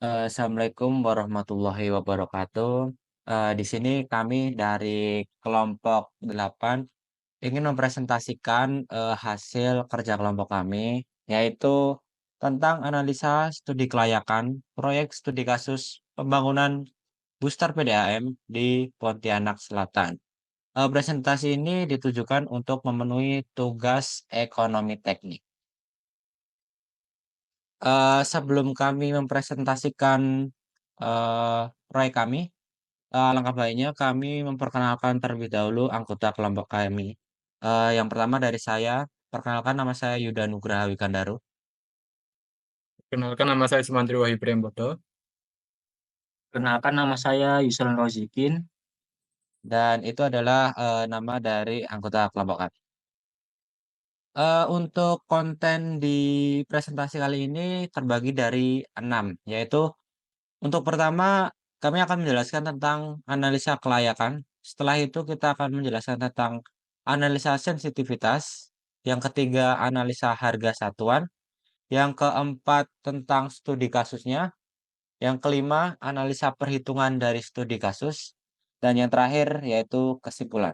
Assalamualaikum warahmatullahi wabarakatuh. Di sini kami dari kelompok 8 ingin mempresentasikan hasil kerja kelompok kami, yaitu tentang analisa studi kelayakan proyek studi kasus pembangunan booster PDAM di Pontianak Selatan. Presentasi ini ditujukan untuk memenuhi tugas ekonomi teknik. Sebelum kami mempresentasikan proyek kami, alangkah baiknya kami memperkenalkan terlebih dahulu anggota kelompok kami. Yang pertama dari saya, perkenalkan nama saya Yuda Nugraha Wikandaru. Kenalkan nama saya Sumantri Wahyu Priambodo. Kenalkan nama saya Yusran Rozikin. Dan itu adalah nama dari anggota kelompok kami. Untuk konten di presentasi kali ini terbagi dari 6, yaitu untuk pertama kami akan menjelaskan tentang analisa kelayakan. Setelah itu kita akan menjelaskan tentang analisa sensitivitas. Yang ketiga analisa harga satuan. Yang keempat tentang studi kasusnya. Yang kelima analisa perhitungan dari studi kasus. Dan yang terakhir yaitu kesimpulan.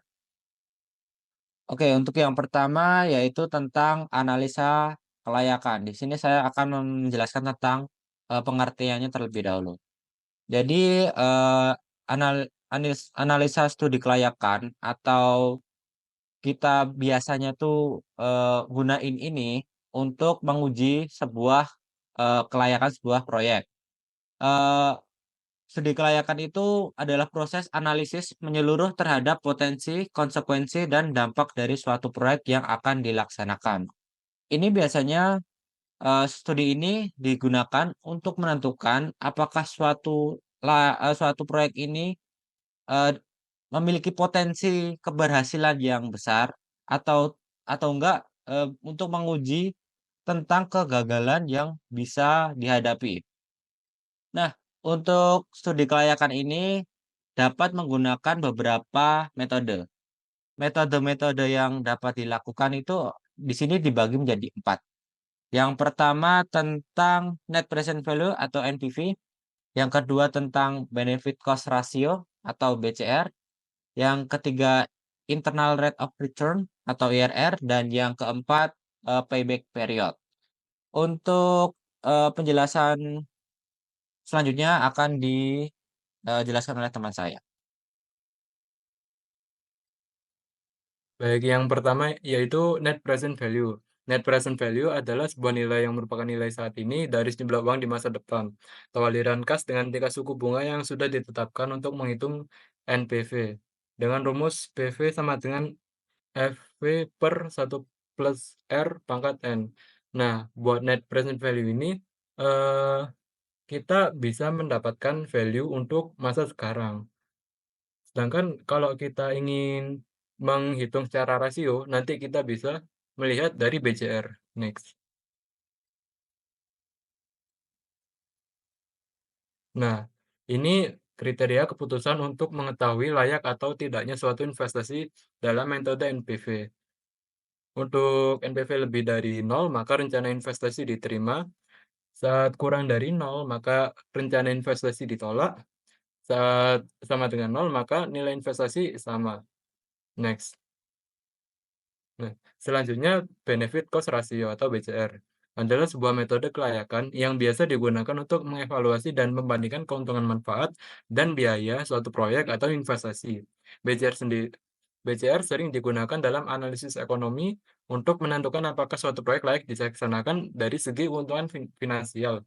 Oke, untuk yang pertama yaitu tentang analisa kelayakan. Di sini saya akan menjelaskan tentang pengertiannya terlebih dahulu. Jadi analisa studi kelayakan atau kita biasanya tuh gunain ini untuk menguji sebuah kelayakan sebuah proyek. Eh, Studi kelayakan itu adalah proses analisis menyeluruh terhadap potensi, konsekuensi, dan dampak dari suatu proyek yang akan dilaksanakan. Ini biasanya studi ini digunakan untuk menentukan apakah suatu proyek ini eee, memiliki potensi keberhasilan yang besar atau enggak, untuk menguji tentang kegagalan yang bisa dihadapi. Nah, untuk studi kelayakan ini dapat menggunakan beberapa metode. Metode-metode yang dapat dilakukan itu di sini dibagi menjadi 4. Yang pertama tentang net present value atau NPV, yang kedua tentang benefit cost ratio atau BCR, yang ketiga internal rate of return atau IRR, dan yang keempat payback period. Untuk penjelasan selanjutnya akan dijelaskan oleh teman saya. Baik, yang pertama yaitu net present value. Net present value adalah sebuah nilai yang merupakan nilai saat ini dari sejumlah uang di masa depan, atau aliran kas dengan tingkat suku bunga yang sudah ditetapkan untuk menghitung NPV. Dengan rumus PV sama dengan FV per 1 plus R pangkat N. Nah, buat net present value ini, eh, kita bisa mendapatkan value untuk masa sekarang. Sedangkan kalau kita ingin menghitung secara rasio, nanti kita bisa melihat dari BCR. Next. Nah, ini kriteria keputusan untuk mengetahui layak atau tidaknya suatu investasi dalam metode NPV. Untuk NPV lebih dari 0, maka rencana investasi diterima. Saat kurang dari 0, maka rencana investasi ditolak. Saat sama dengan 0, maka nilai investasi sama. Next. Nah, selanjutnya benefit cost ratio atau BCR adalah sebuah metode kelayakan yang biasa digunakan untuk mengevaluasi dan membandingkan keuntungan manfaat dan biaya suatu proyek atau investasi. BCR sendiri BCR sering digunakan dalam analisis ekonomi untuk menentukan apakah suatu proyek layak dilaksanakan dari segi keuntungan finansial.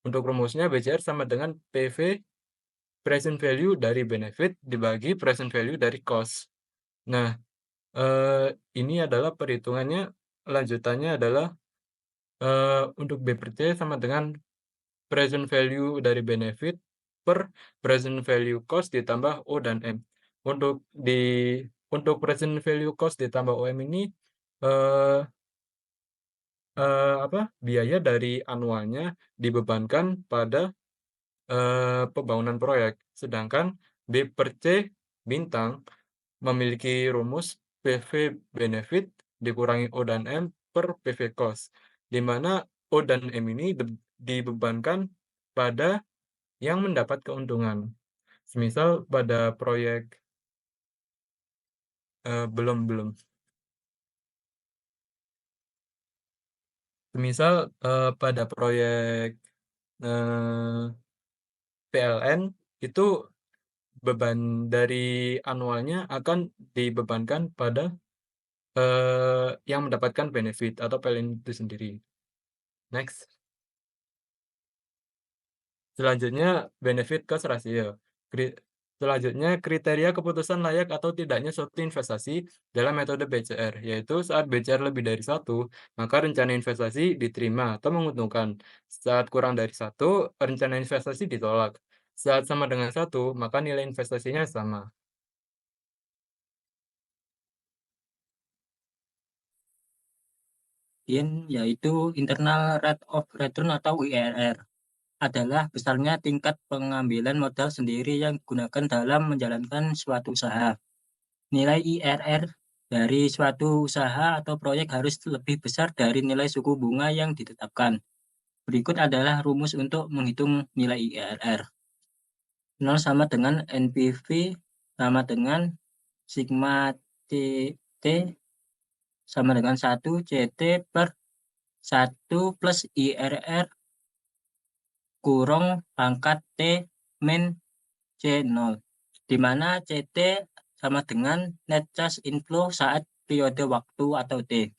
Untuk rumusnya BCR sama dengan PV present value dari benefit dibagi present value dari cost. Nah, ini adalah perhitungannya, lanjutannya adalah, untuk B per C sama dengan present value dari benefit per present value cost ditambah O dan M. Untuk present value cost ditambah OM ini, eee biaya dari anualnya dibebankan pada, pembangunan proyek. Sedangkan B per C bintang memiliki rumus PV benefit dikurangi O dan M per PV cost, di mana O dan M ini dibebankan pada yang mendapat keuntungan. Semisal pada proyek belum. Semisal pada proyek PLN itu beban dari anualnya akan dibebankan pada yang mendapatkan benefit atau PLN itu sendiri. Next. Selanjutnya benefit cost ratio. Selanjutnya kriteria keputusan layak atau tidaknya suatu investasi dalam metode BCR, yaitu saat BCR lebih dari 1, maka rencana investasi diterima atau menguntungkan. Saat kurang dari 1, rencana investasi ditolak. Saat sama dengan 1, maka nilai investasinya sama. Yaitu internal rate of return atau IRR adalah besarnya tingkat pengambilan modal sendiri yang digunakan dalam menjalankan suatu usaha. Nilai IRR dari suatu usaha atau proyek harus lebih besar dari nilai suku bunga yang ditetapkan. Berikut adalah rumus untuk menghitung nilai IRR. 0 sama dengan NPV sama dengan sigma CT sama dengan 1 CT per 1 plus IRR kurang pangkat T min C0, di mana CT sama dengan net cash inflow saat periode waktu atau T.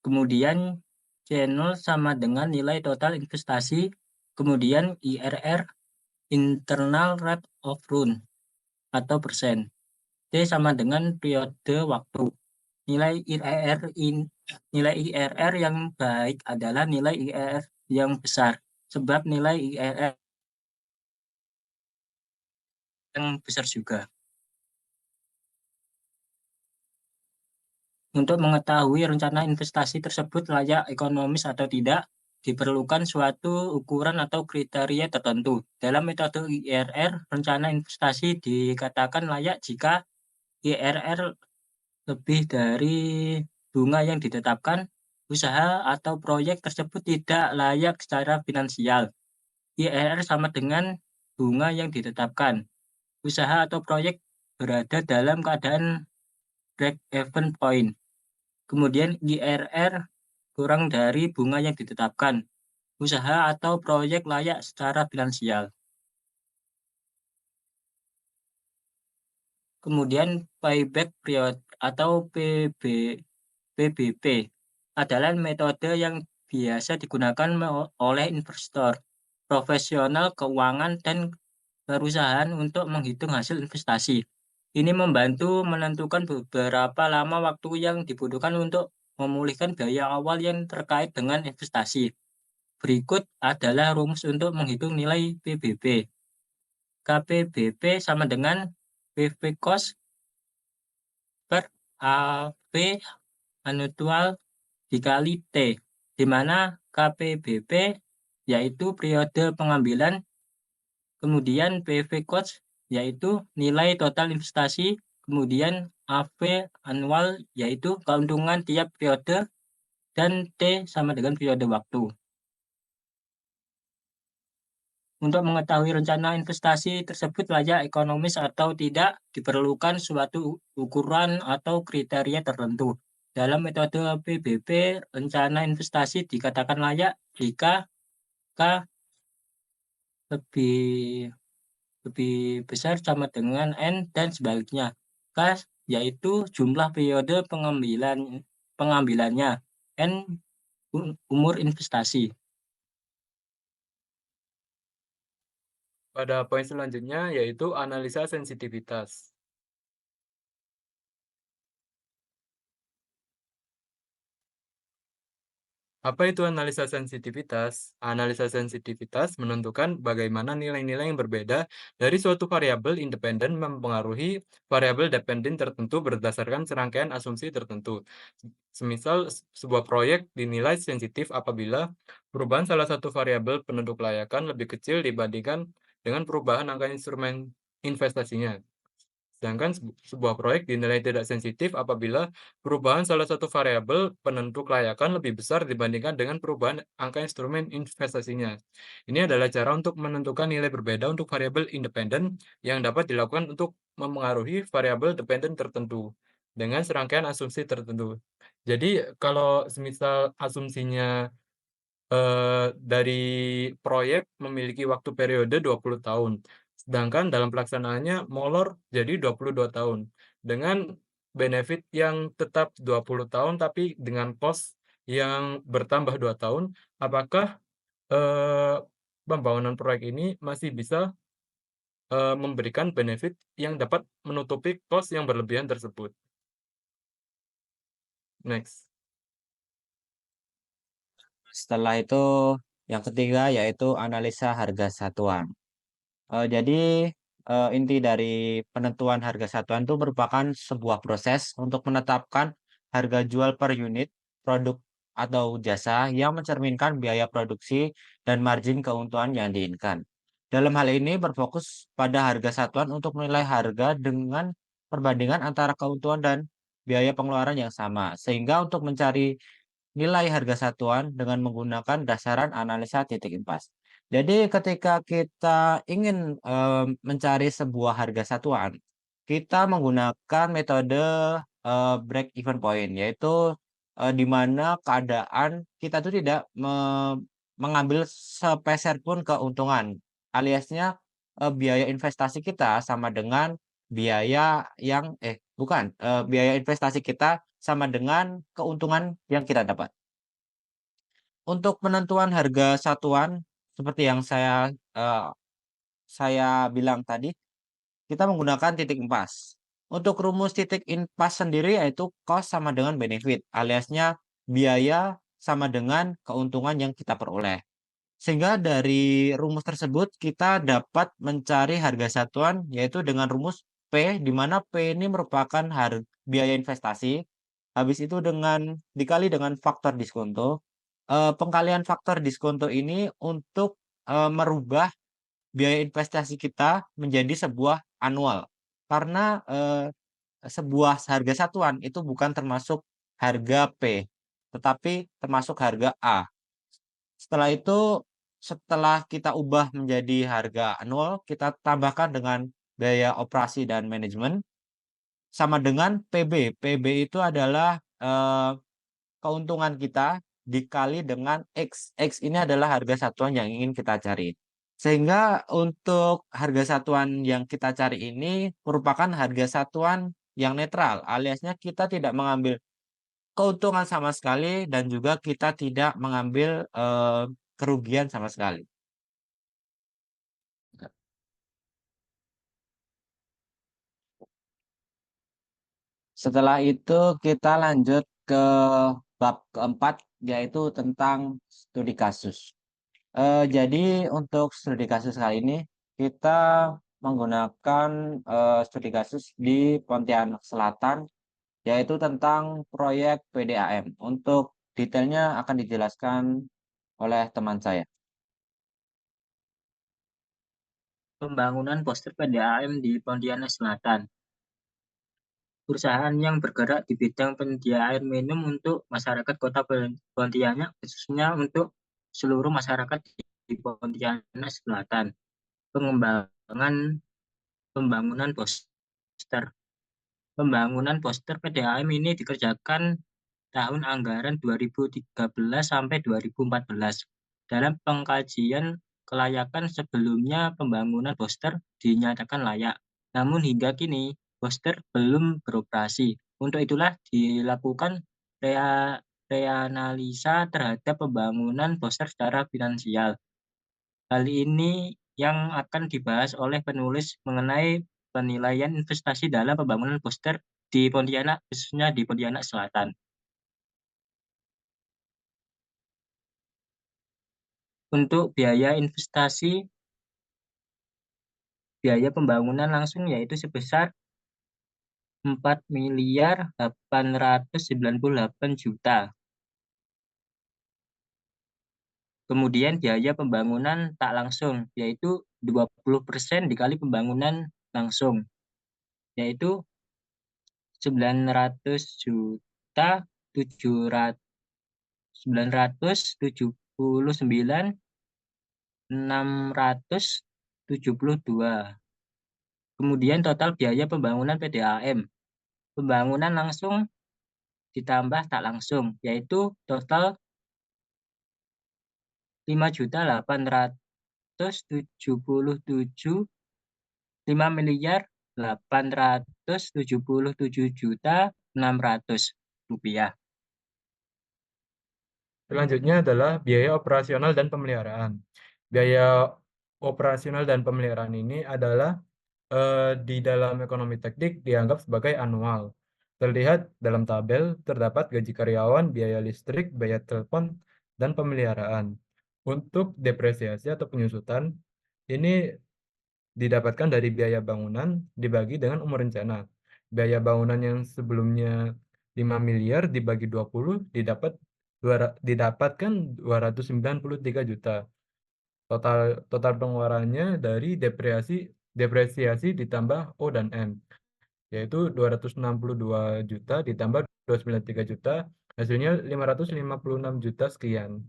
Kemudian C0 sama dengan nilai total investasi, kemudian IRR internal rate of return atau persen. T sama dengan periode waktu. Nilai IRR yang baik adalah nilai IRR yang besar, sebab nilai IRR yang besar juga. Untuk mengetahui rencana investasi tersebut layak ekonomis atau tidak, diperlukan suatu ukuran atau kriteria tertentu. Dalam metode IRR, rencana investasi dikatakan layak jika IRR lebih dari bunga yang ditetapkan, usaha atau proyek tersebut tidak layak secara finansial. IRR sama dengan bunga yang ditetapkan. Usaha atau proyek berada dalam keadaan break-even point. Kemudian IRR kurang dari bunga yang ditetapkan. Usaha atau proyek layak secara finansial. Kemudian payback period atau PBP adalah metode yang biasa digunakan oleh investor, profesional keuangan, dan perusahaan untuk menghitung hasil investasi. Ini membantu menentukan beberapa lama waktu yang dibutuhkan untuk memulihkan biaya awal yang terkait dengan investasi. Berikut adalah rumus untuk menghitung nilai PBB. KPBP sama dengan PV cost per AV annual dikali T, di mana KPBP yaitu periode pengambilan, kemudian PV cost yaitu nilai total investasi, kemudian AV annual yaitu keuntungan tiap periode, dan T sama dengan periode waktu. Untuk mengetahui rencana investasi tersebut layak ekonomis atau tidak, diperlukan suatu ukuran atau kriteria tertentu. Dalam metode PBB, rencana investasi dikatakan layak jika K lebih besar sama dengan N dan sebaliknya. K yaitu jumlah periode pengambilannya, N umur investasi. Pada poin selanjutnya yaitu analisa sensitivitas. Apa itu analisa sensitivitas? Analisa sensitivitas menentukan bagaimana nilai-nilai yang berbeda dari suatu variabel independen mempengaruhi variabel dependen tertentu berdasarkan serangkaian asumsi tertentu. Semisal sebuah proyek dinilai sensitif apabila perubahan salah satu variabel penentu kelayakan lebih kecil dibandingkan dengan perubahan angka instrumen investasinya. Sedangkan sebuah proyek dinilai tidak sensitif apabila perubahan salah satu variabel penentu kelayakan lebih besar dibandingkan dengan perubahan angka instrumen investasinya. Ini adalah cara untuk menentukan nilai berbeda untuk variabel independen yang dapat dilakukan untuk memengaruhi variabel dependen tertentu dengan serangkaian asumsi tertentu. Jadi kalau semisal asumsinya dari proyek memiliki waktu periode 20 tahun, sedangkan dalam pelaksanaannya molor jadi 22 tahun, dengan benefit yang tetap 20 tahun tapi dengan cost yang bertambah 2 tahun, apakah, eee, pembangunan proyek ini masih bisa, memberikan benefit yang dapat menutupi cost yang berlebihan tersebut? Next. Setelah itu yang ketiga yaitu analisa harga satuan. Jadi, inti dari penentuan harga satuan itu merupakan sebuah proses untuk menetapkan harga jual per unit produk atau jasa yang mencerminkan biaya produksi dan margin keuntungan yang diinginkan. Dalam hal ini berfokus pada harga satuan untuk menilai harga dengan perbandingan antara keuntungan dan biaya pengeluaran yang sama. Sehingga untuk mencari nilai harga satuan dengan menggunakan dasaran analisa titik impas. Jadi ketika kita ingin, mencari sebuah harga satuan, kita menggunakan metode, break even point, yaitu, di mana keadaan kita tuh tidak mengambil sepeser pun keuntungan, aliasnya, biaya investasi kita sama dengan biaya yang bukan, biaya investasi kita sama dengan keuntungan yang kita dapat. Untuk penentuan harga satuan seperti yang saya bilang tadi, kita menggunakan titik impas. Untuk rumus titik impas sendiri yaitu cost sama dengan benefit, aliasnya biaya sama dengan keuntungan yang kita peroleh. Sehingga dari rumus tersebut kita dapat mencari harga satuan yaitu dengan rumus P, di mana P ini merupakan biaya investasi, habis itu dikali dengan faktor diskonto. Pengkalian faktor diskonto ini untuk, merubah biaya investasi kita menjadi sebuah anual. Karena, sebuah harga satuan itu bukan termasuk harga P, tetapi termasuk harga A. Setelah itu, setelah kita ubah menjadi harga anual, kita tambahkan dengan biaya operasi dan manajemen, sama dengan PB. PB itu adalah, keuntungan kita dikali dengan X. X ini adalah harga satuan yang ingin kita cari. Sehingga untuk harga satuan yang kita cari ini merupakan harga satuan yang netral, aliasnya kita tidak mengambil keuntungan sama sekali dan juga kita tidak mengambil, kerugian sama sekali. Setelah itu kita lanjut ke bab keempat, yaitu tentang studi kasus. Jadi untuk studi kasus kali ini kita menggunakan, studi kasus di Pontianak Selatan, yaitu tentang proyek PDAM. Untuk detailnya akan dijelaskan oleh teman saya. Pembangunan poster PDAM di Pontianak Selatan. Perusahaan yang bergerak di bidang penyedia air minum untuk masyarakat Kota Pontianak, khususnya untuk seluruh masyarakat di Pontianak Selatan. Pengembangan pembangunan poster. Pembangunan poster PDAM ini dikerjakan tahun anggaran 2013 sampai 2014. Dalam pengkajian kelayakan sebelumnya, pembangunan poster dinyatakan layak. Namun hingga kini, poster belum beroperasi. Untuk itulah dilakukan reanalisa terhadap pembangunan poster secara finansial. Hal ini yang akan dibahas oleh penulis mengenai penilaian investasi dalam pembangunan poster di Pontianak, khususnya di Pontianak Selatan. Untuk biaya investasi, biaya pembangunan langsung yaitu sebesar 4.898 juta. Kemudian biaya pembangunan tak langsung yaitu 20% dikali pembangunan langsung. yaitu 900.979.672. Kemudian total biaya pembangunan PDAM, pembangunan langsung ditambah tak langsung, yaitu total 5.877.600.000 rupiah. Selanjutnya adalah biaya operasional dan pemeliharaan. Biaya operasional dan pemeliharaan ini adalah di dalam ekonomi teknik dianggap sebagai anual. Terlihat dalam tabel terdapat gaji karyawan, biaya listrik, biaya telepon, dan pemeliharaan. Untuk depresiasi atau penyusutan, ini didapatkan dari biaya bangunan dibagi dengan umur rencana. Biaya bangunan yang sebelumnya 5 miliar dibagi 20 didapatkan 293 juta. Total pengeluarannya dari depresiasi ditambah O dan M, yaitu 262 juta ditambah 293 juta, hasilnya 556 juta sekian.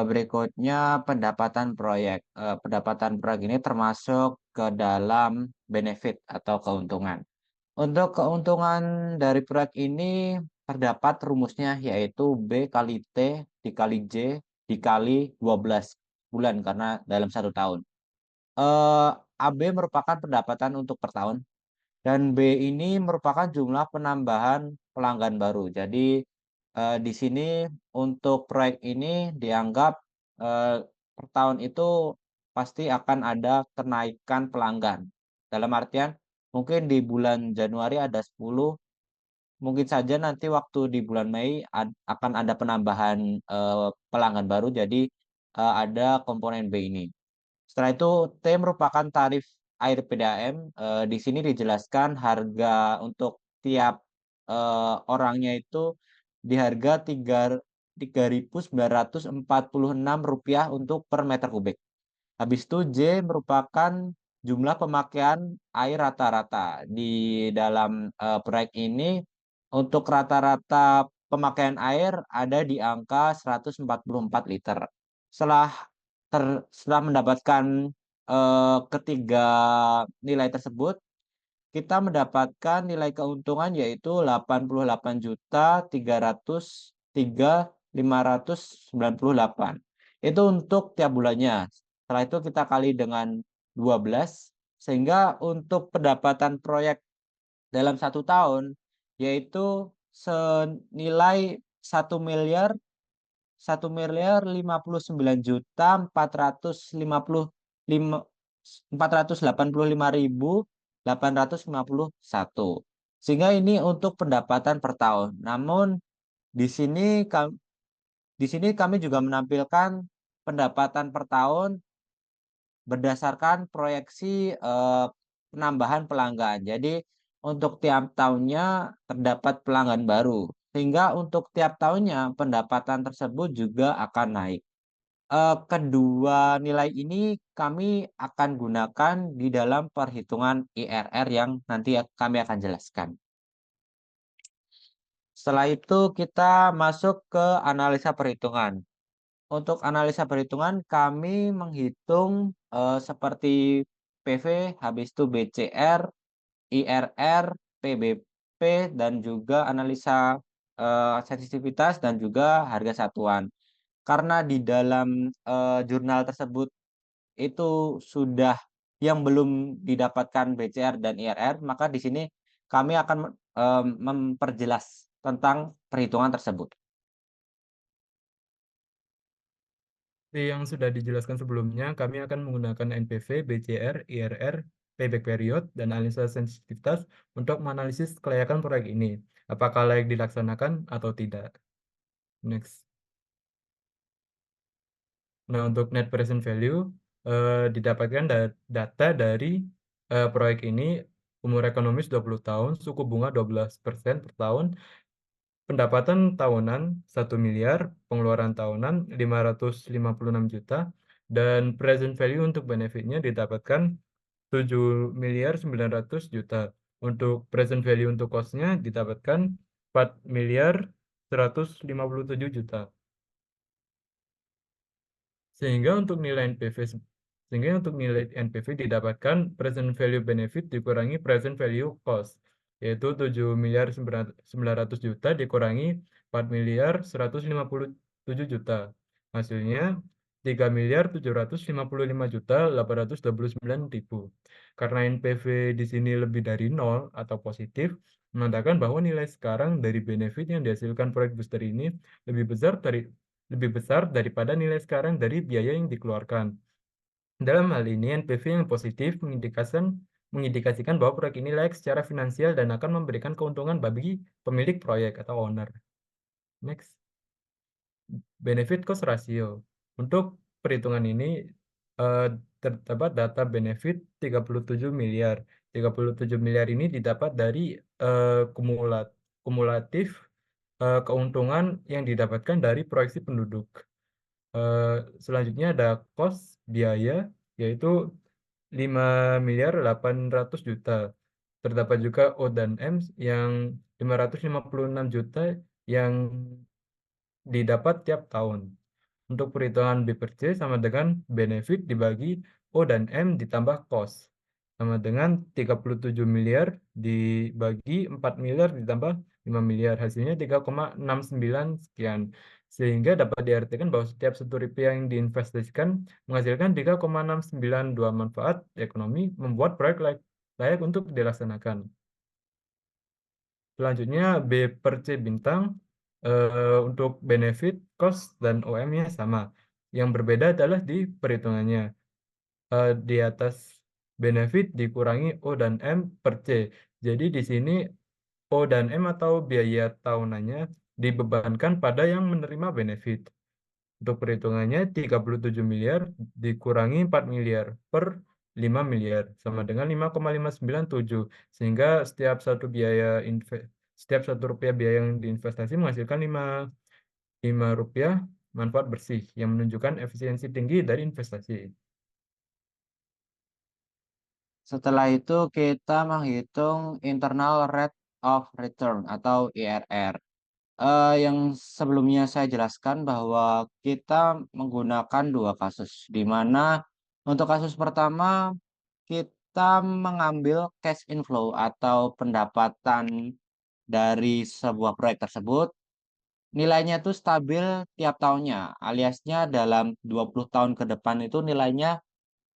Berikutnya pendapatan proyek. Pendapatan proyek ini termasuk ke dalam benefit atau keuntungan. Untuk keuntungan dari proyek ini terdapat rumusnya, yaitu B kali T dikali J dikali 12 bulan karena dalam 1 tahun. AB merupakan pendapatan untuk per tahun dan B ini merupakan jumlah penambahan pelanggan baru. Jadi di sini untuk proyek ini dianggap per tahun itu pasti akan ada kenaikan pelanggan. Dalam artian mungkin di bulan Januari ada 10, mungkin saja nanti waktu di bulan Mei akan ada penambahan pelanggan baru. Jadi ada komponen B ini. Setelah itu T merupakan tarif air PDAM. Di sini dijelaskan harga untuk tiap orangnya itu di harga Rp3.946 untuk per meter kubik. Habis itu J merupakan jumlah pemakaian air rata-rata di dalam proyek ini. Untuk rata-rata pemakaian air ada di angka 144 liter. Setelah setelah mendapatkan ketiga nilai tersebut, kita mendapatkan nilai keuntungan yaitu 88.303.598. Itu untuk tiap bulannya. Setelah itu kita kali dengan 12, sehingga untuk pendapatan proyek dalam 1 tahun yaitu senilai 1.585.485.851. Sehingga ini untuk pendapatan per tahun. Namun di sini kami juga menampilkan pendapatan per tahun berdasarkan proyeksi penambahan pelanggan. Jadi untuk tiap tahunnya terdapat pelanggan baru, sehingga untuk tiap tahunnya pendapatan tersebut juga akan naik. Kedua nilai ini kami akan gunakan di dalam perhitungan IRR yang nanti kami akan jelaskan. Setelah itu kita masuk ke analisa perhitungan. Untuk analisa perhitungan kami menghitung seperti PV, habis itu BCR, IRR, PBP, dan juga analisa sensitivitas dan juga harga satuan. Karena di dalam jurnal tersebut itu sudah yang belum didapatkan BCR dan IRR, maka di sini kami akan memperjelas tentang perhitungan tersebut. Seperti yang sudah dijelaskan sebelumnya, kami akan menggunakan NPV, BCR, IRR, payback period, dan analisa sensitivitas untuk menganalisis kelayakan proyek ini. Apakah layak dilaksanakan atau tidak. Next. Nah, untuk net present value didapatkan data dari proyek ini, umur ekonomis 20 tahun, suku bunga 12% per tahun, pendapatan tahunan 1 miliar, pengeluaran tahunan 556 juta, dan present value untuk benefitnya didapatkan 7.900.000.000. Untuk present value untuk cost-nya didapatkan 4.157.000.000. Sehingga untuk nilai NPV didapatkan present value benefit dikurangi present value cost, yaitu 7.900.000.000 dikurangi 4.157.000.000. Hasilnya 3.755.829.000. Karena NPV di sini lebih dari 0 atau positif, menandakan bahwa nilai sekarang dari benefit yang dihasilkan proyek booster ini lebih besar daripada nilai sekarang dari biaya yang dikeluarkan. Dalam hal ini, NPV yang positif mengindikasikan bahwa proyek ini layak secara finansial dan akan memberikan keuntungan bagi pemilik proyek atau owner. Next. Benefit cost ratio. Untuk perhitungan ini terdapat data benefit 37 miliar. 37 miliar ini didapat dari kumulatif keuntungan yang didapatkan dari proyeksi penduduk. Selanjutnya ada cost biaya, yaitu 5.800.000.000. Terdapat juga O dan M yang 556 juta yang didapat tiap tahun. Untuk perhitungan B per C sama dengan benefit dibagi O dan M ditambah cost. Sama dengan 37 miliar dibagi 4 miliar ditambah 5 miliar. Hasilnya 3,69 sekian. Sehingga dapat diartikan bahwa setiap Rp1 yang diinvestasikan menghasilkan 3,692 manfaat ekonomi, membuat proyek layak untuk dilaksanakan. Selanjutnya B per C bintang. Untuk benefit, cost, dan OM-nya sama. Yang berbeda adalah di perhitungannya. Di atas benefit dikurangi O dan M per C. Jadi di sini O dan M atau biaya tahunannya dibebankan pada yang menerima benefit. Untuk perhitungannya 37 miliar dikurangi 4 miliar per 5 miliar sama dengan 5,597, sehingga setiap satu rupiah biaya yang diinvestasi menghasilkan 5 rupiah manfaat bersih yang menunjukkan efisiensi tinggi dari investasi. Setelah itu kita menghitung internal rate of return atau IRR. Yang sebelumnya saya jelaskan bahwa kita menggunakan dua kasus, di mana untuk kasus pertama kita mengambil cash inflow atau pendapatan dari sebuah proyek tersebut, nilainya itu stabil tiap tahunnya, aliasnya dalam 20 tahun ke depan itu nilainya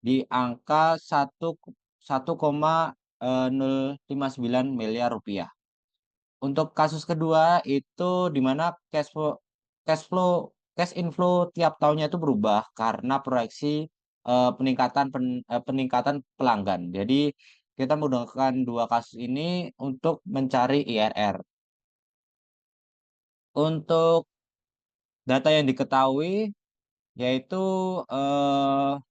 di angka 1,059 miliar rupiah. Untuk kasus kedua itu di mana cash inflow tiap tahunnya itu berubah karena proyeksi peningkatan pelanggan. Jadi kita menggunakan dua kasus ini untuk mencari IRR. Untuk data yang diketahui yaitu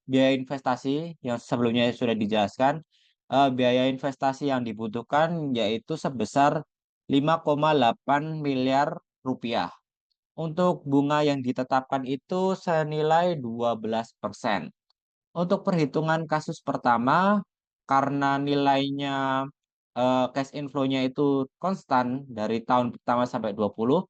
biaya investasi yang sebelumnya sudah dijelaskan. Biaya investasi yang dibutuhkan yaitu sebesar 5,8 miliar rupiah. Untuk bunga yang ditetapkan itu senilai 12%. Untuk perhitungan kasus pertama, karena nilainya cash inflow-nya itu konstan dari tahun pertama sampai 20,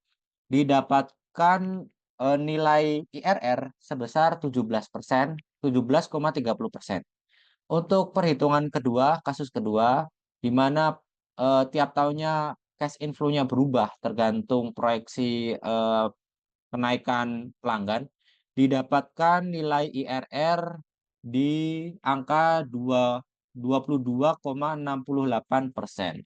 didapatkan nilai IRR sebesar 17%, 17,30%. Untuk perhitungan kedua, kasus kedua, di mana tiap tahunnya cash inflow-nya berubah tergantung proyeksi kenaikan pelanggan, didapatkan nilai IRR di angka 22,68%.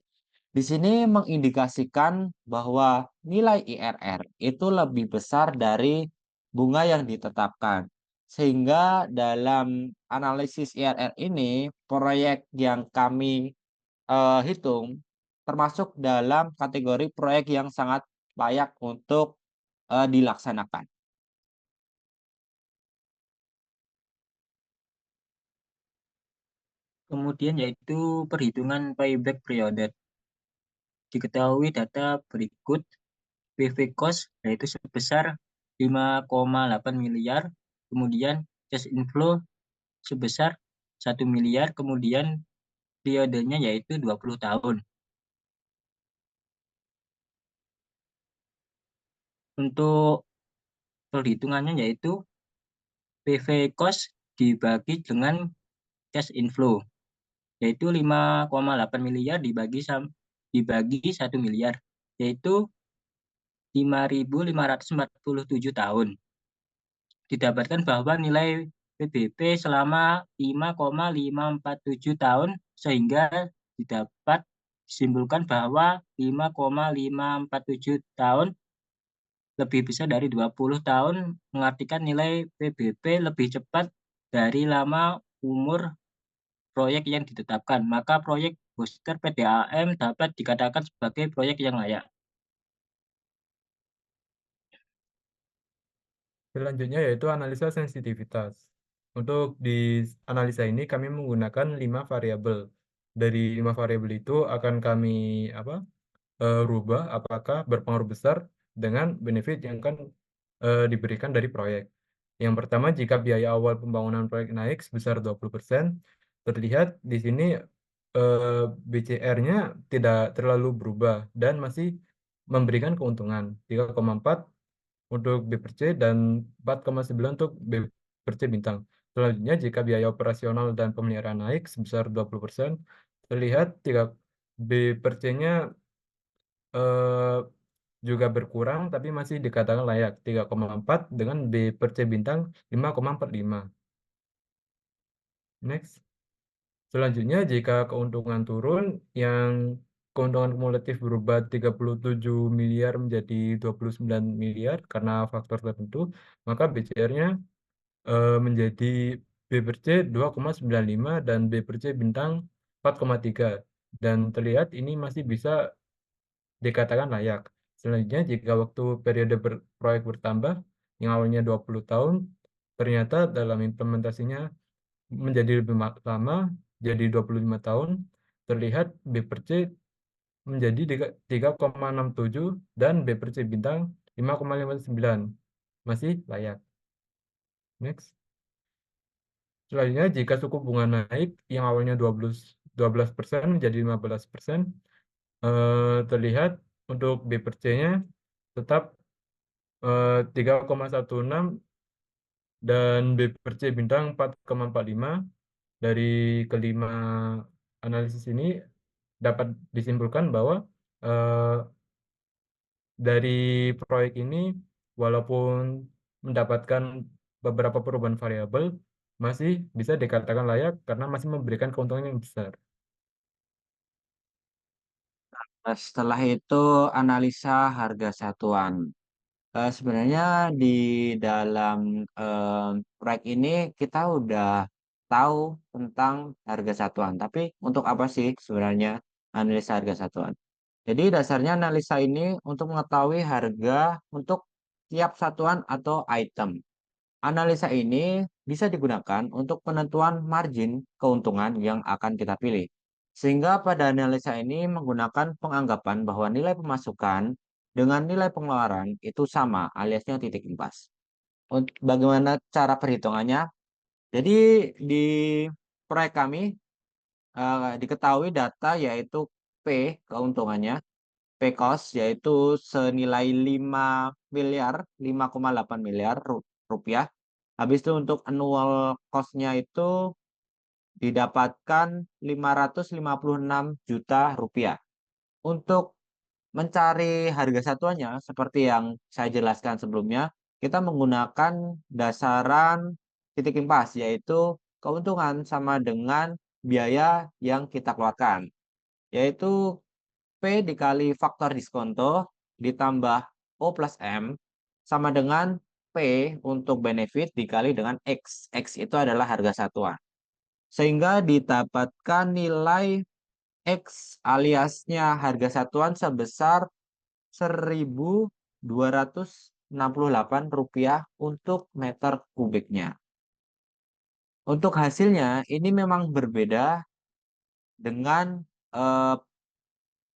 Di sini mengindikasikan bahwa nilai IRR itu lebih besar dari bunga yang ditetapkan. Sehingga dalam analisis IRR ini, proyek yang kami hitung termasuk dalam kategori proyek yang sangat layak untuk dilaksanakan. Kemudian yaitu perhitungan payback period. Diketahui data berikut PV cost yaitu sebesar 5,8 miliar, kemudian cash inflow sebesar 1 miliar, kemudian periodenya yaitu 20 tahun. Untuk perhitungannya yaitu PV cost dibagi dengan cash inflow, yaitu 5,8 miliar dibagi 1 miliar, yaitu 5.547 tahun. Didapatkan bahwa nilai PBB selama 5,547 tahun, sehingga didapat disimpulkan bahwa 5,547 tahun lebih besar dari 20 tahun, mengartikan nilai PBB lebih cepat dari lama umur proyek yang ditetapkan. Maka proyek booster PDAM dapat dikatakan sebagai proyek yang layak. Selanjutnya yaitu analisa sensitivitas. Untuk di analisa ini kami menggunakan 5 variabel. Dari 5 variabel itu akan kami rubah apakah berpengaruh besar dengan benefit yang kan diberikan dari proyek. Yang pertama, jika biaya awal pembangunan proyek naik sebesar 20%, terlihat di sini BCR-nya tidak terlalu berubah dan masih memberikan keuntungan 3,4 untuk B per C dan 4,9 untuk B per C bintang. Selanjutnya, jika biaya operasional dan pemeliharaan naik sebesar 20%, terlihat 3 B per C-nya juga berkurang tapi masih dikatakan layak 3,4 dengan B per C bintang 5,45. Next. Selanjutnya, jika keuntungan turun, yang keuntungan kumulatif berubah 37 miliar menjadi 29 miliar karena faktor tertentu, maka BCR-nya menjadi B per C 2,95 dan B per C bintang 4,3. Dan terlihat ini masih bisa dikatakan layak. Selanjutnya, jika waktu periode proyek bertambah, yang awalnya 20 tahun, ternyata dalam implementasinya menjadi lebih lama, jadi 25 tahun, terlihat B per C menjadi 3,67 dan B per C bintang 5,59. Masih layak. Next. Selanjutnya, jika suku bunga naik yang awalnya 12% menjadi 15%, terlihat untuk B per C-nya tetap 3,16 dan B per C bintang 4,45. Dari kelima analisis ini dapat disimpulkan bahwa eh, dari proyek ini walaupun mendapatkan beberapa perubahan variabel masih bisa dikatakan layak karena masih memberikan keuntungan yang besar. Nah, setelah itu analisa harga satuan. Sebenarnya di dalam proyek ini kita udah tahu tentang harga satuan. Tapi untuk apa sih sebenarnya analisa harga satuan? Jadi dasarnya analisa ini untuk mengetahui harga untuk tiap satuan atau item. Analisa ini bisa digunakan untuk penentuan margin keuntungan yang akan kita pilih. Sehingga pada analisa ini menggunakan penganggapan bahwa nilai pemasukan dengan nilai pengeluaran itu sama aliasnya titik impas. Bagaimana cara perhitungannya? Jadi di proyek kami diketahui data yaitu P keuntungannya, P cost yaitu senilai 5 miliar, 5,8 miliar rupiah. Habis itu untuk annual cost-nya itu didapatkan 556 juta rupiah. Untuk mencari harga satuannya, seperti yang saya jelaskan sebelumnya, kita menggunakan dasaran titik impas, yaitu keuntungan sama dengan biaya yang kita keluarkan, yaitu P dikali faktor diskonto ditambah O plus M sama dengan P untuk benefit dikali dengan X. X itu adalah harga satuan. Sehingga didapatkan nilai X aliasnya harga satuan sebesar Rp1.268 untuk meter kubiknya. Untuk hasilnya ini memang berbeda dengan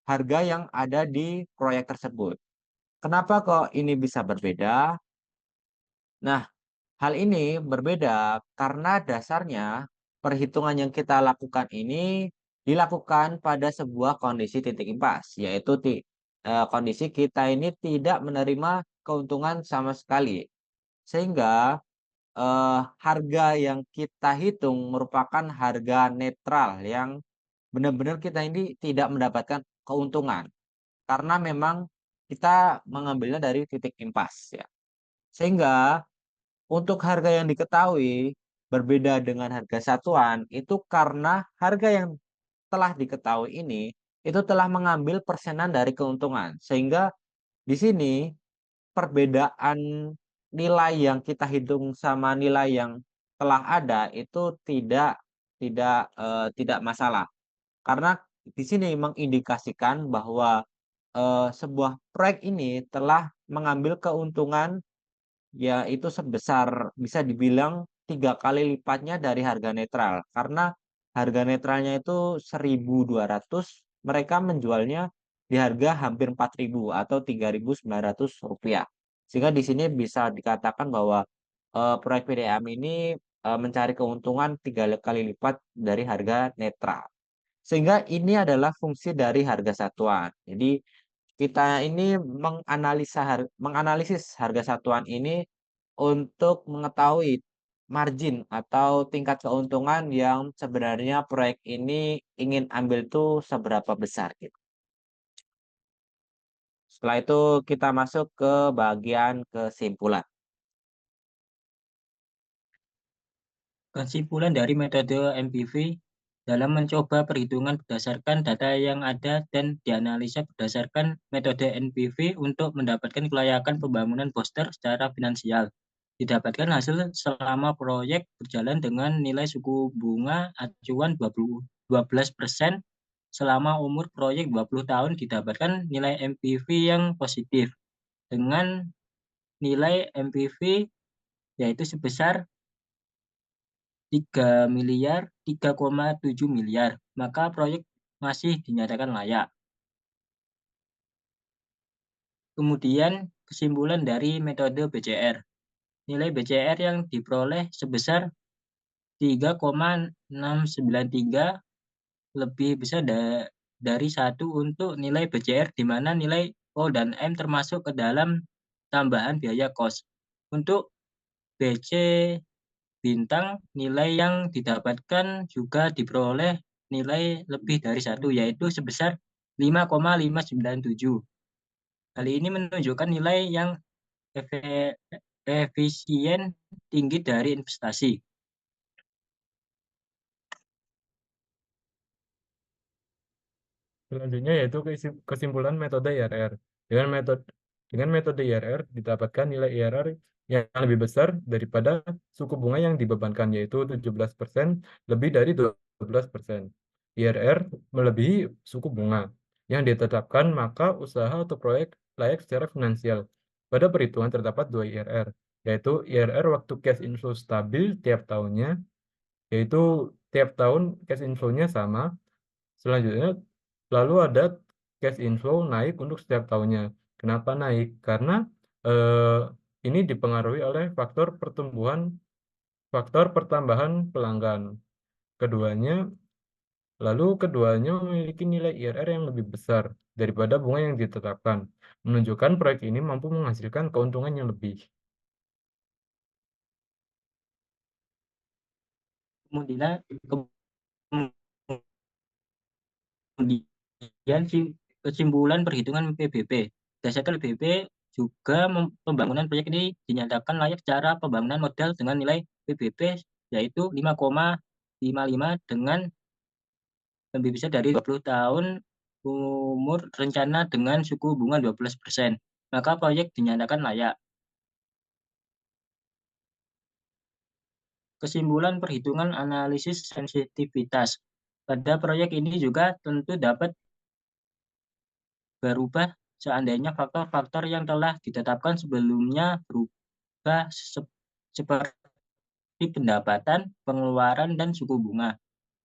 harga yang ada di proyek tersebut. Kenapa kok ini bisa berbeda? Nah, hal ini berbeda karena dasarnya perhitungan yang kita lakukan ini dilakukan pada sebuah kondisi titik impas, yaitu kondisi kita ini tidak menerima keuntungan sama sekali. Sehingga harga yang kita hitung merupakan harga netral yang benar-benar kita ini tidak mendapatkan keuntungan. Karena memang kita mengambilnya dari titik impas ya. Sehingga untuk harga yang diketahui berbeda dengan harga satuan itu karena harga yang telah diketahui ini itu telah mengambil persenan dari keuntungan. Sehingga di sini perbedaan nilai yang kita hitung sama nilai yang telah ada itu tidak masalah. Karena di sini mengindikasikan bahwa, sebuah proyek ini telah mengambil keuntungan, yaitu sebesar bisa dibilang 3 kali lipatnya dari harga netral. Karena harga netralnya itu 1.200, mereka menjualnya di harga hampir 4.000 atau Rp3.900. Sehingga di sini bisa dikatakan bahwa, proyek PDAM ini, mencari keuntungan 3 kali lipat dari harga netral. Sehingga ini adalah fungsi dari harga satuan. Jadi kita ini menganalisis harga satuan ini untuk mengetahui margin atau tingkat keuntungan yang sebenarnya proyek ini ingin ambil tuh seberapa besar gitu. Setelah itu kita masuk ke bagian kesimpulan. Kesimpulan dari metode MPV dalam mencoba perhitungan berdasarkan data yang ada dan dianalisa berdasarkan metode NPV untuk mendapatkan kelayakan pembangunan booster secara finansial. Didapatkan hasil selama proyek berjalan dengan nilai suku bunga acuan 12% selama umur proyek 20 tahun didapatkan nilai MPV yang positif dengan nilai MPV yaitu sebesar 3,7 miliar, maka proyek masih dinyatakan layak. Kemudian kesimpulan dari metode BCR. Nilai BCR yang diperoleh sebesar 3,693 lebih besar dari 1 untuk nilai BCR di mana nilai O dan M termasuk ke dalam tambahan biaya kos. Untuk BC bintang, nilai yang didapatkan juga diperoleh nilai lebih dari 1, yaitu sebesar 5,597. Hal ini menunjukkan nilai yang efisien tinggi dari investasi. Selanjutnya yaitu kesimpulan metode IRR. Dengan metode IRR didapatkan nilai IRR yang lebih besar daripada suku bunga yang dibebankan, yaitu 17% lebih dari 12%. IRR melebihi suku bunga yang ditetapkan, maka usaha atau proyek layak secara finansial. Pada perhitungan terdapat 2 IRR, yaitu IRR waktu cash inflow stabil tiap tahunnya, yaitu tiap tahun cash inflow-nya sama. Selanjutnya, lalu ada cash inflow naik untuk setiap tahunnya. Kenapa naik? Karena eh, ini dipengaruhi oleh faktor pertambahan pelanggan. Keduanya, keduanya memiliki nilai IRR yang lebih besar daripada bunga yang ditetapkan, menunjukkan proyek ini mampu menghasilkan keuntungan yang lebih. Kemudian kesimpulan perhitungan PBB. Berdasarkan PBB juga pembangunan proyek ini dinyatakan layak secara pembangunan modal dengan nilai PBB yaitu 5,55 dengan lebih besar dari 20 tahun umur rencana dengan suku bunga 12%. Maka proyek dinyatakan layak. Kesimpulan perhitungan analisis sensitivitas. Pada proyek ini juga tentu dapat berubah seandainya faktor-faktor yang telah ditetapkan sebelumnya berubah seperti pendapatan, pengeluaran, dan suku bunga.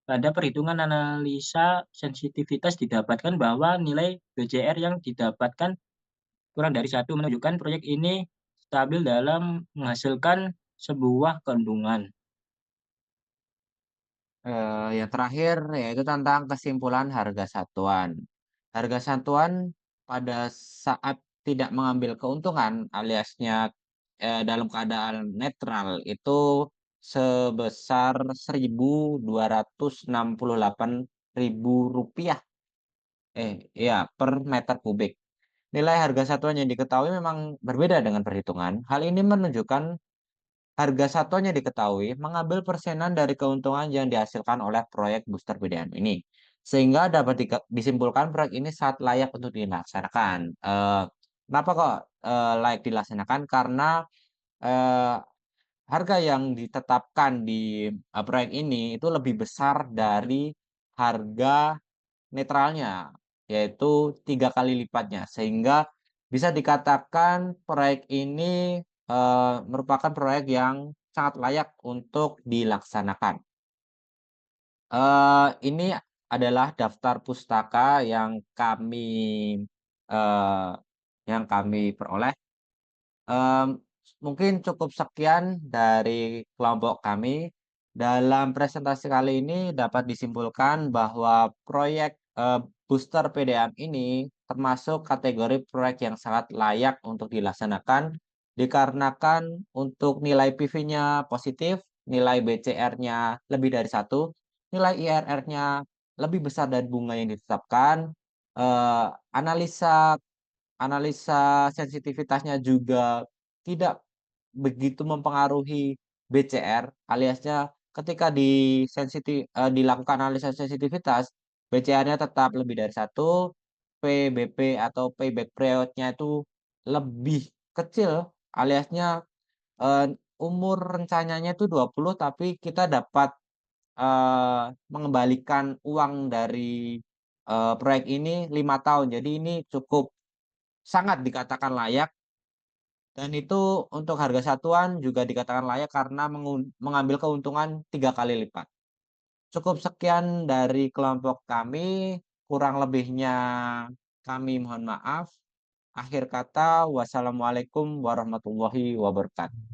Pada perhitungan analisa sensitivitas didapatkan bahwa nilai BCR yang didapatkan kurang dari 1 menunjukkan proyek ini stabil dalam menghasilkan sebuah keuntungan. Yang terakhir yaitu tentang kesimpulan harga satuan. Harga satuan pada saat tidak mengambil keuntungan aliasnya dalam keadaan netral itu sebesar Rp1.268.000 ya per meter kubik. Nilai harga satuan yang diketahui memang berbeda dengan perhitungan. Hal ini menunjukkan harga satuannya diketahui mengambil persenan dari keuntungan yang dihasilkan oleh proyek booster PDAM ini. Sehingga dapat disimpulkan proyek ini saat layak untuk dilaksanakan. Kenapa kok layak dilaksanakan? Karena eh, harga yang ditetapkan di proyek ini itu lebih besar dari harga netralnya, yaitu 3 kali lipatnya. Sehingga bisa dikatakan proyek ini merupakan proyek yang sangat layak untuk dilaksanakan. Ini adalah daftar pustaka eee, yang kami peroleh. Mungkin cukup sekian dari kelompok kami. Dalam presentasi kali ini dapat disimpulkan bahwa proyek booster PDAM ini termasuk kategori proyek yang sangat layak untuk dilaksanakan dikarenakan untuk nilai PV-nya positif, nilai BCR-nya lebih dari 1, nilai IRR-nya lebih besar dari bunga yang ditetapkan, eh, analisa analisa sensitivitasnya juga tidak begitu mempengaruhi BCR, aliasnya ketika dilakukan analisa sensitivitas, BCR-nya tetap lebih dari 1, PBP atau payback period-nya itu lebih kecil, aliasnya umur rencananya itu 20 tapi kita dapat mengembalikan uang dari proyek ini 5 tahun. Jadi ini cukup sangat dikatakan layak dan itu untuk harga satuan juga dikatakan layak karena mengambil keuntungan 3 kali lipat. Cukup sekian dari kelompok kami, kurang lebihnya kami mohon maaf. Akhir kata, wassalamualaikum warahmatullahi wabarakatuh.